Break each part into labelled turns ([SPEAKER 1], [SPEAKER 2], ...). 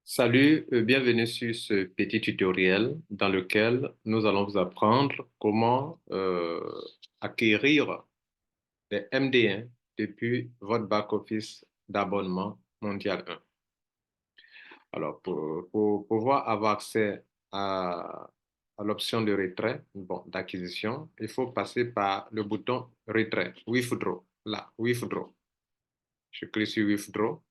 [SPEAKER 1] Salut, bienvenue sur ce petit tutoriel dans lequel nous allons vous apprendre comment acquérir des MD1 depuis votre back-office d'abonnement mondial 1. Alors, pour pouvoir avoir accès à l'option de retrait, bon, d'acquisition, il faut passer par le bouton retrait, Withdraw, là, Withdraw. Je clique sur Withdraw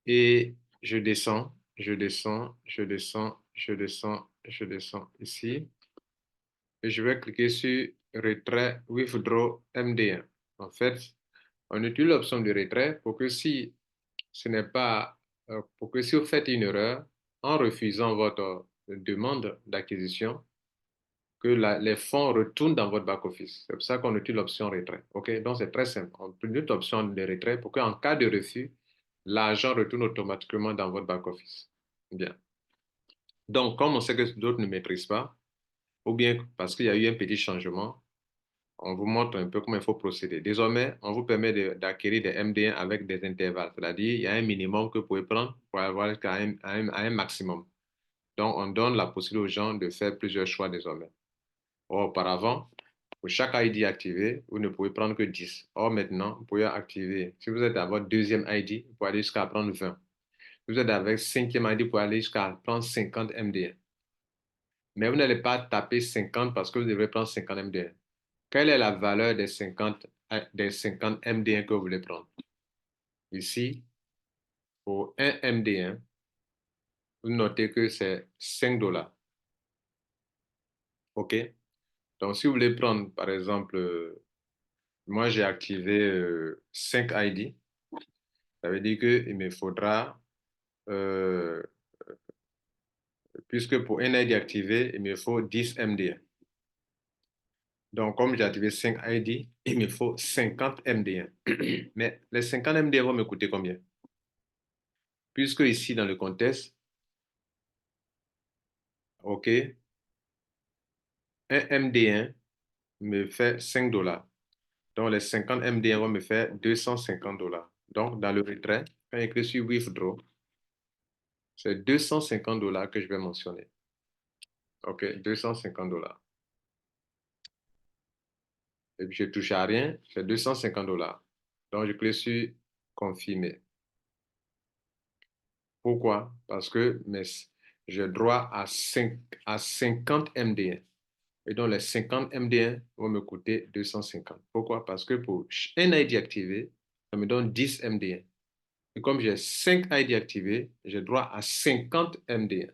[SPEAKER 1] et je descends, je descends, je descends, je descends, je descends ici. Et je vais cliquer sur retrait Withdraw MD1. En fait, on utilise l'option de retrait pour que si ce n'est pas, pour que si vous faites une erreur en refusant votre demande d'acquisition, que les fonds retournent dans votre back-office. C'est pour ça qu'on utilise l'option retrait. OK? Donc, c'est très simple. On utilise l'option de retrait pour qu'en cas de refus, l'argent retourne automatiquement dans votre back-office. Bien. Donc, comme on sait que d'autres ne maîtrisent pas, ou bien parce qu'il y a eu un petit changement, on vous montre un peu comment il faut procéder. Désormais, on vous permet d'acquérir des MD1 avec des intervalles, c'est-à-dire il y a un minimum que vous pouvez prendre pour avoir jusqu'à un maximum. Donc, on donne la possibilité aux gens de faire plusieurs choix désormais. Or, auparavant, pour chaque ID activé, vous ne pouvez prendre que 10. Or, maintenant, vous pouvez activer, si vous êtes à votre deuxième ID, vous pouvez aller jusqu'à prendre 20. Si vous êtes avec cinquième ID, vous pouvez aller jusqu'à prendre 50 MD1. Mais vous n'allez pas taper 50 parce que vous devrez prendre 50 MD1. Quelle est la valeur des 50 MD1 que vous voulez prendre? Ici, pour un MD1, vous notez que c'est 5 dollars. OK? Donc, si vous voulez prendre, par exemple, moi j'ai activé 5 ID, ça veut dire qu'il me faudra, euh, puisque pour un ID activé, il me faut 10 MD1. Donc, comme j'ai activé 5 ID, il me faut 50 MD1. Mais les 50 MD1 vont me coûter combien? Puisque ici, dans le contexte, OK, un MD1 me fait 5 dollars. Donc, les 50 MD1 vont me faire 250 dollars. Donc, dans le retrait, quand j'écris sur Withdraw, c'est 250 dollars que je vais mentionner. OK, 250 dollars. Et puis, je ne touche à rien, c'est 250 dollars. Donc, je clique sur Confirmer. Pourquoi? Parce que j'ai droit à 50 MD1. Et donc, les 50 MD1 vont me coûter 250. Pourquoi? Parce que pour un ID activé, ça me donne 10 MD1. Et comme j'ai 5 ID activés, j'ai droit à 50 MD1.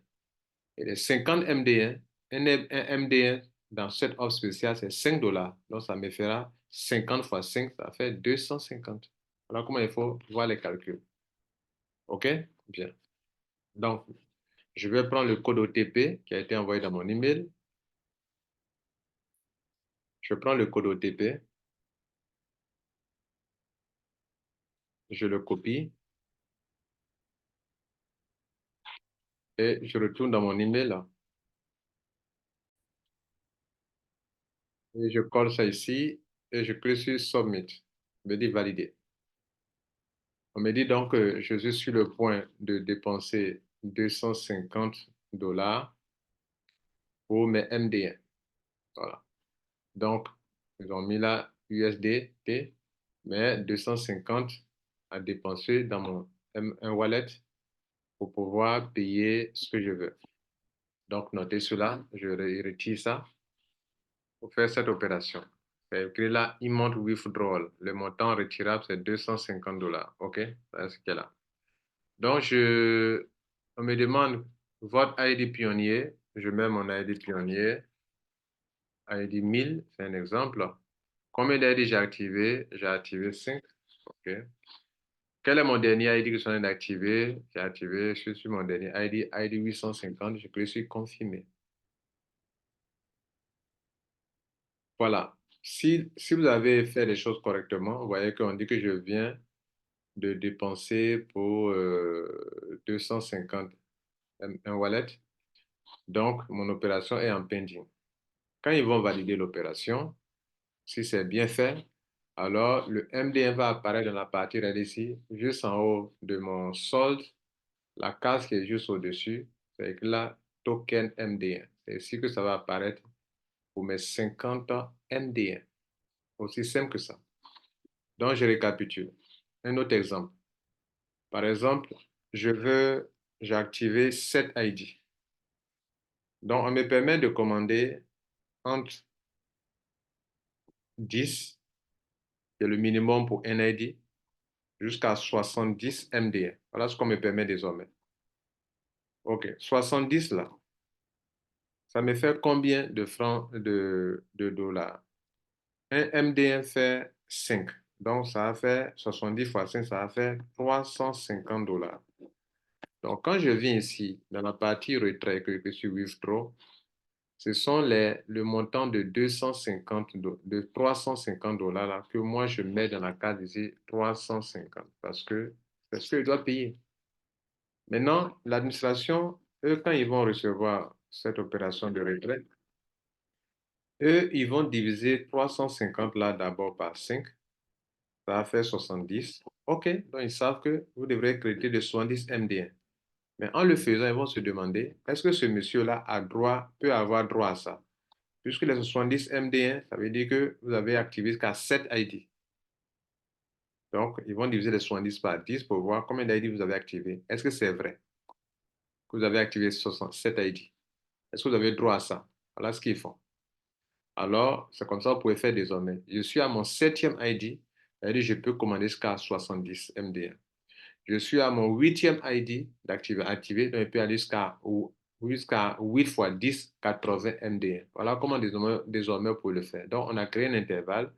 [SPEAKER 1] Et les 50 MD1, un MD1 dans cette offre spéciale, c'est 5 dollars. Donc, ça me fera 50 fois 5, ça fait 250. Alors, comment il faut voir les calculs? OK? Bien. Donc, je vais prendre le code OTP qui a été envoyé dans mon email. Je prends le code OTP, je le copie et je retourne dans mon email et je colle ça ici et je clique sur Submit. Je me dit valider. On me dit donc que je suis sur le point de dépenser 250 dollars pour mes MD1. Voilà. Donc, ils ont mis là USDT, mais 250 à dépenser dans mon M1 wallet pour pouvoir payer ce que je veux. Donc, notez cela, je retire ça pour faire cette opération. C'est écrit là, Amount Withdrawal. Le montant retirable, c'est 250 dollars. OK? C'est ce qu'il y a là. Donc, on me demande votre ID pionnier. Je mets mon ID pionnier, ID 1000, c'est un exemple. Combien d'ID j'ai activé? J'ai activé 5. OK. Quel est mon dernier ID que je suis en train d'activer? J'ai activé, je suis sur mon dernier ID 850. Je clique sur confirmer. Voilà. Si vous avez fait les choses correctement, vous voyez qu'on dit que je viens de dépenser pour 250 un wallet. Donc, mon opération est en pending. Quand ils vont valider l'opération, si c'est bien fait, alors le MD1 va apparaître dans la partie ici, juste en haut de mon solde. la case qui est juste au-dessus, c'est écrit là token MD1. C'est ici que ça va apparaître pour mes 50 MD1. Aussi simple que ça. Donc, je récapitule. Un autre exemple. Par exemple, j'ai activé 7 ID. Donc, on me permet de commander entre 10, qui est le minimum pour un ID, jusqu'à 70 MD1. Voilà ce qu'on me permet désormais. OK, 70 là, ça me fait combien de francs de dollars? Un MD1 fait 5. Donc, ça va faire 70 fois 5, ça va faire 350 dollars. Donc, quand je viens ici, dans la partie retrait que je suis withdraw, ce sont le montant de 350 dollars là, que moi je mets dans la case ici 350 parce que c'est ce que je dois payer. Maintenant, l'administration, eux, quand ils vont recevoir cette opération de retrait, eux, ils vont diviser 350 là d'abord par 5. Ça va faire 70. OK, donc ils savent que vous devrez créditer de 70 MD1. Mais en le faisant, ils vont se demander, est-ce que ce monsieur-là peut avoir droit à ça? Puisque les 70 MD1, ça veut dire que vous avez activé jusqu'à 7 ID. Donc, ils vont diviser les 70 par 10 pour voir combien d'ID vous avez activé. Est-ce que c'est vrai que vous avez activé 7 ID? Est-ce que vous avez droit à ça? Voilà ce qu'ils font. Alors, c'est comme ça que vous pouvez faire désormais. Je suis à mon 7e ID, c'est-à-dire je peux commander jusqu'à 70 MD1. Je suis à mon 8e ID activé, donc je peux aller jusqu'à 8 fois 10, 80 MD1. Voilà comment désormais vous pouvez le faire. Donc, on a créé un intervalle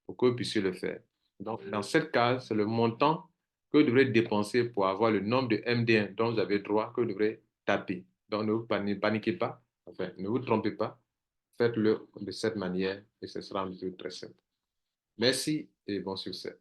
[SPEAKER 1] pour que vous puissiez le faire. Donc, dans cette case, c'est le montant que vous devrez dépenser pour avoir le nombre de MD1 dont vous avez droit que vous devrez taper. Donc, ne vous paniquez pas, enfin, ne vous trompez pas. Faites-le de cette manière et ce sera un peu très simple. Merci et bon succès.